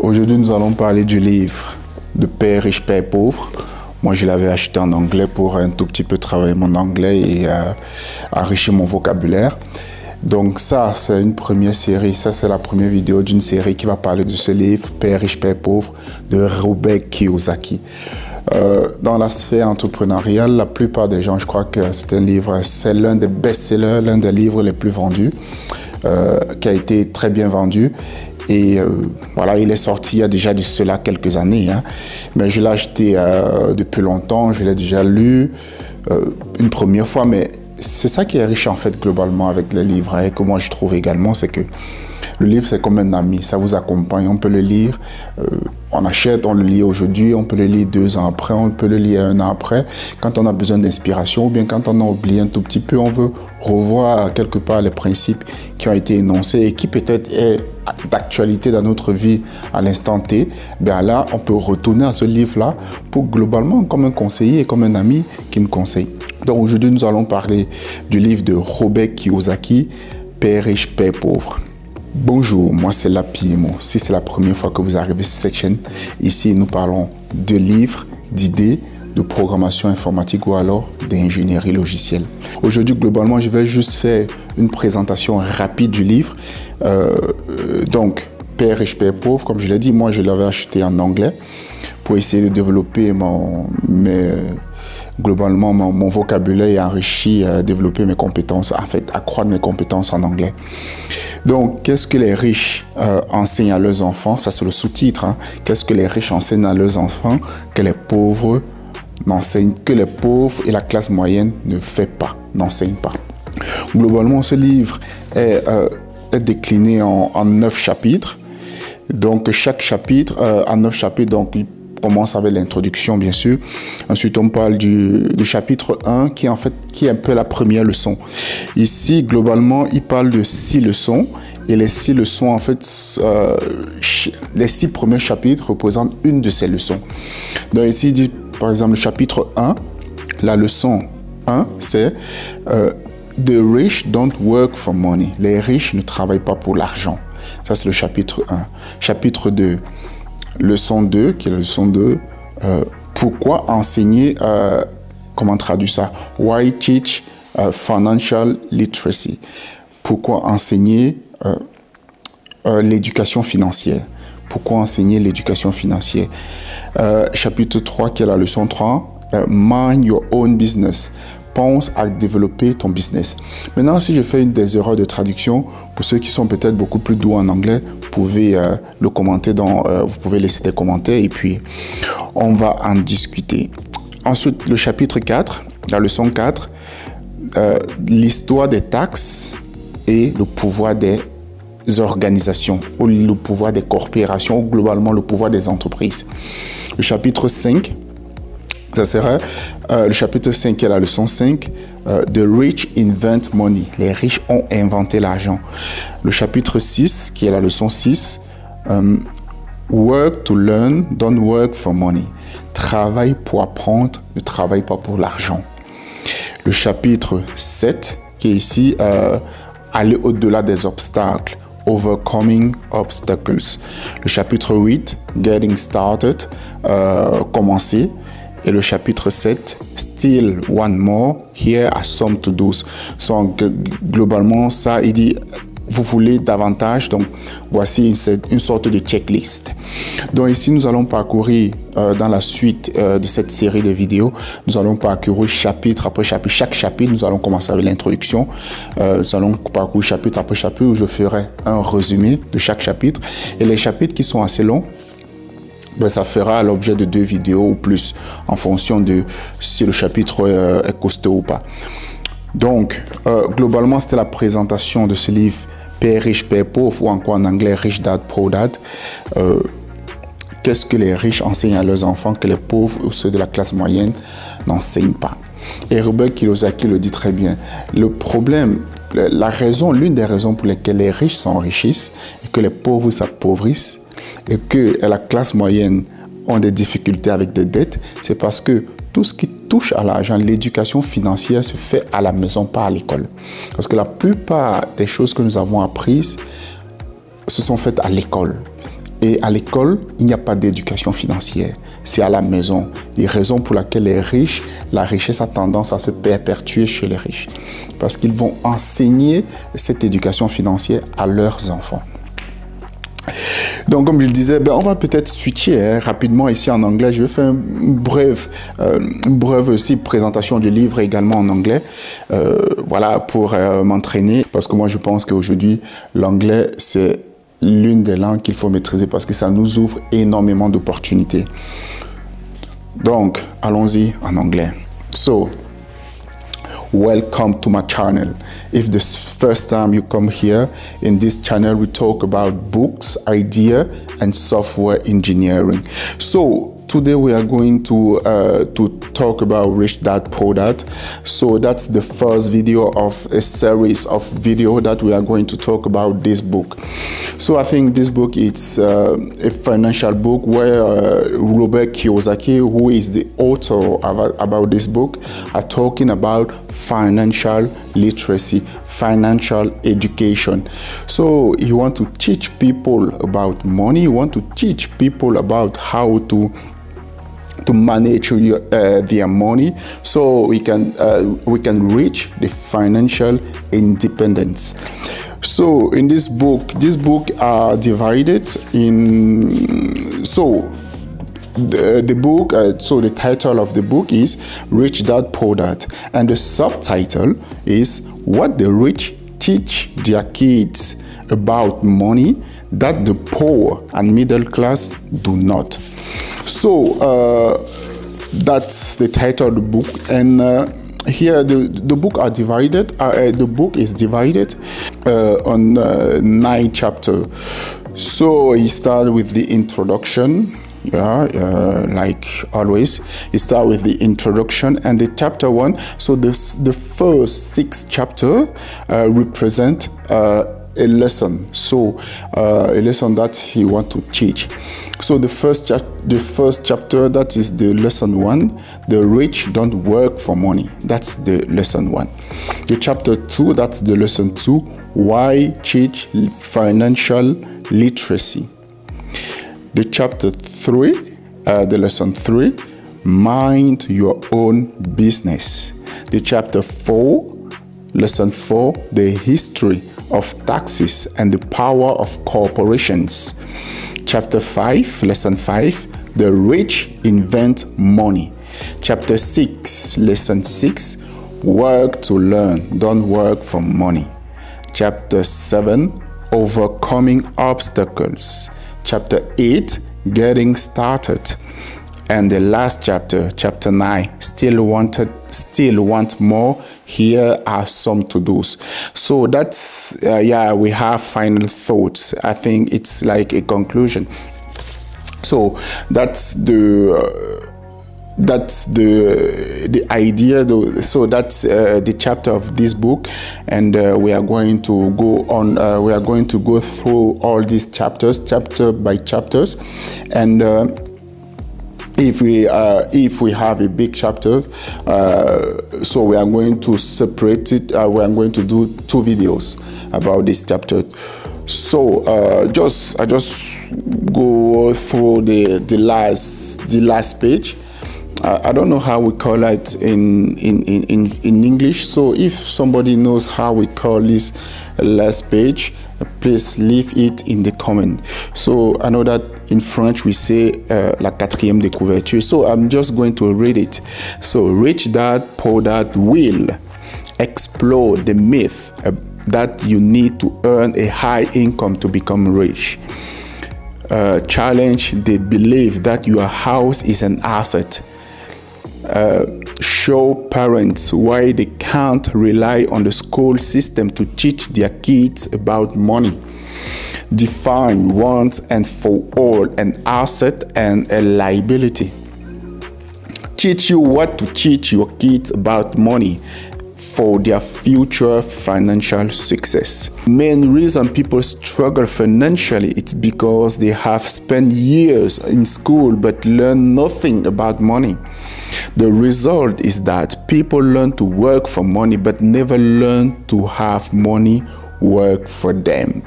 Aujourd'hui, nous allons parler du livre de Père riche, Père pauvre. Moi, je l'avais acheté en anglais pour un tout petit peu travailler mon anglais et enrichir mon vocabulaire. Donc ça, c'est une première série. Ça, c'est la première vidéo d'une série qui va parler de ce livre, Père riche, Père pauvre, de Robert Kiyosaki. Dans la sphère entrepreneuriale, la plupart des gens, je crois que c'est un livre, c'est l'un des best-sellers, l'un des livres les plus vendus, qui a été très bien vendu. Et voilà, il est sorti il y a déjà de cela quelques années. Hein. Mais je l'ai acheté depuis longtemps, je l'ai déjà lu une première fois. Mais c'est ça qui est riche en fait globalement avec le livre. Et que moi je trouve également, c'est que le livre c'est comme un ami, ça vous accompagne. On peut le lire, on achète, on le lit aujourd'hui, on peut le lire 2 ans après, on peut le lire 1 an après. Quand on a besoin d'inspiration ou bien quand on a oublié un tout petit peu, on veut revoir quelque part les principes qui ont été énoncés et qui peut-être est d'actualité dans notre vie à l'instant T. Bien là, on peut retourner à ce livre-là pour globalement comme un conseiller, comme un ami qui nous conseille. Donc aujourd'hui, nous allons parler du livre de Robert Kiyosaki, Père riche, Père pauvre. Bonjour, moi c'est Lapiemo. Si c'est la première fois que vous arrivez sur cette chaîne, ici nous parlons de livres, d'idées, de programmation informatique ou alors d'ingénierie logicielle. Aujourd'hui, globalement, je vais juste faire une présentation rapide du livre. Donc, Père riche, Père pauvre, comme je l'ai dit, moi je l'avais acheté en anglais pour essayer de développer globalement mon vocabulaire et enrichir, développer mes compétences, en fait, accroître mes compétences en anglais. Donc, qu'est-ce que les riches enseignent à leurs enfants? Ça, c'est le sous-titre. Hein. Qu'est-ce que les riches enseignent à leurs enfants que les pauvres n'enseignent, que les pauvres et la classe moyenne ne fait pas, n'enseignent pas. Globalement, ce livre est décliné en 9 chapitres. Donc, chaque chapitre, en 9 chapitres, donc, il commence avec l'introduction, bien sûr. Ensuite, on parle du chapitre 1, qui est un peu la première leçon. Ici, globalement, il parle de 6 leçons. Et les 6 leçons, en fait, les 6 premiers chapitres représentent une de ces leçons. Donc ici, il dit, par exemple, le chapitre 1, la leçon 1, c'est The rich don't work for money. Les riches ne travaillent pas pour l'argent. Ça, c'est le chapitre 1. Chapitre 2, leçon 2, qui est la leçon 2, pourquoi enseigner, comment traduire ça? Why teach financial literacy? Pourquoi enseigner l'éducation financière? Pourquoi enseigner l'éducation financière? Chapitre 3, qui est la leçon 3, mind your own business. Pense à développer ton business. Maintenant, si je fais une des erreurs de traduction, pour ceux qui sont peut-être beaucoup plus doux en anglais, vous pouvez le commenter vous pouvez laisser des commentaires et puis on va en discuter. Ensuite, le chapitre 4, la leçon 4, l'histoire des taxes et le pouvoir des organisations, ou le pouvoir des corporations, ou globalement le pouvoir des entreprises. Le chapitre 5, ça sera le chapitre 5 qui est la leçon 5, The Rich Invent Money. Les riches ont inventé l'argent. Le chapitre 6 qui est la leçon 6, Work to learn, don't work for money. Travaille pour apprendre, ne travaille pas pour l'argent. Le chapitre 7 qui est ici, aller au-delà des obstacles. Overcoming obstacles. Le chapitre 8, Getting started, commencer. Et le chapitre 7, Still one more, here are some to-dos. Donc, globalement, ça, il dit, vous voulez davantage, donc voici une sorte de checklist. Donc ici, nous allons parcourir, dans la suite de cette série de vidéos, nous allons parcourir chapitre après chapitre. Chaque chapitre, nous allons commencer avec l'introduction. Nous allons parcourir chapitre après chapitre où je ferai un résumé de chaque chapitre. Et les chapitres qui sont assez longs, ben, ça fera l'objet de 2 vidéos ou plus en fonction de si le chapitre est costaud ou pas. Donc, globalement, c'était la présentation de ce livre Père riche, Père pauvre, ou encore en anglais Rich Dad, Poor Dad. Qu'est-ce que les riches enseignent à leurs enfants que les pauvres ou ceux de la classe moyenne n'enseignent pas? Et Robert Kiyosaki le dit très bien. Le problème, l'une des raisons pour lesquelles les riches s'enrichissent et que les pauvres s'appauvrissent, et que la classe moyenne ont des difficultés avec des dettes, c'est parce que tout ce qui touche à l'argent, l'éducation financière se fait à la maison, pas à l'école. Parce que la plupart des choses que nous avons apprises se sont faites à l'école. Et à l'école, il n'y a pas d'éducation financière. C'est à la maison. Les raisons pour lesquelles les riches, la richesse a tendance à se perpétuer chez les riches. Parce qu'ils vont enseigner cette éducation financière à leurs enfants. Donc, comme je le disais, on va peut-être switcher rapidement ici en anglais. Je vais faire une brève aussi présentation du livre également en anglais. Voilà, pour m'entraîner. Parce que moi, je pense qu'aujourd'hui, l'anglais, c'est l'une des langues qu'il faut maîtriser parce que ça nous ouvre énormément d'opportunités. Donc, allons-y en anglais. So, welcome to my channel. If this first time you come here, in this channel we talk about books, idea, and software engineering. So today we are going to talk about Rich Dad Poor Dad. So that's the first video of a series of video that we are going to talk about this book. So I think this book is a financial book where Robert Kiyosaki, who is the author about this book, are talking about financial literacy, financial education. So you want to teach people about money, you want to teach people about how to manage their money, so we can reach the financial independence. So in this book are divided in, so the book, so the title of the book is Rich Dad Poor Dad, and the subtitle is What the Rich Teach Their Kids About Money That the Poor and Middle Class Do Not. So that's the title of the book, and here the book are divided. The book is divided on 9 chapters. So he started with the introduction. Like always, he start with the introduction and the chapter 1. So the first 6 chapters represent a lesson. So a lesson that he want to teach. So the first chapter, that is the lesson 1. The rich don't work for money. That's the lesson 1. The chapter 2, that's the lesson 2. Why teach financial literacy? The chapter 3, the lesson 3, mind your own business. The chapter 4, lesson 4, the history of taxes and the power of corporations. Chapter 5, lesson 5, the rich invent money. Chapter 6, lesson 6, work to learn, don't work for money. Chapter 7, overcoming obstacles. Chapter 8, getting started. And the last chapter, chapter 9, still want more. Here are some to-dos. So that's, we have final thoughts. I think it's like a conclusion. So that's the idea. So that's the chapter of this book, and we are going to go on. We are going to go through all these chapters, chapter by chapters, and if we have a big chapter, so we are going to separate it. We are going to do 2 videos about this chapter. So I just go through the last page. I don't know how we call it in English. So if somebody knows how we call this last page, please leave it in the comment. So I know that in French we say la quatrième de couverture. So I'm just going to read it. So Rich Dad Poor Dad will explore the myth that you need to earn a high income to become rich. Challenge the belief that your house is an asset. Show parents why they can't rely on the school system to teach their kids about money. Define once and for all an asset and a liability. Teach you what to teach your kids about money for their future financial success. Main reason people struggle financially, it's because they have spent years in school but learn nothing about money. The result is that people learn to work for money but never learn to have money work for them.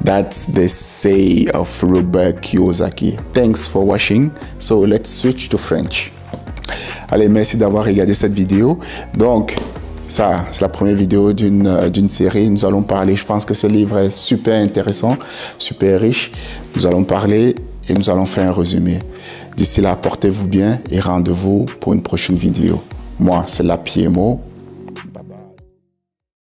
That's the say of Robert Kiyosaki. Thanks for watching. So let's switch to French. Allez, merci d'avoir regardé cette vidéo. Donc, ça, c'est la première vidéo d'une série. Nous allons parler, je pense que ce livre est super intéressant, super riche. Nous allons parler et nous allons faire un résumé. D'ici là, portez-vous bien et rendez-vous pour une prochaine vidéo. Moi, c'est la PMO.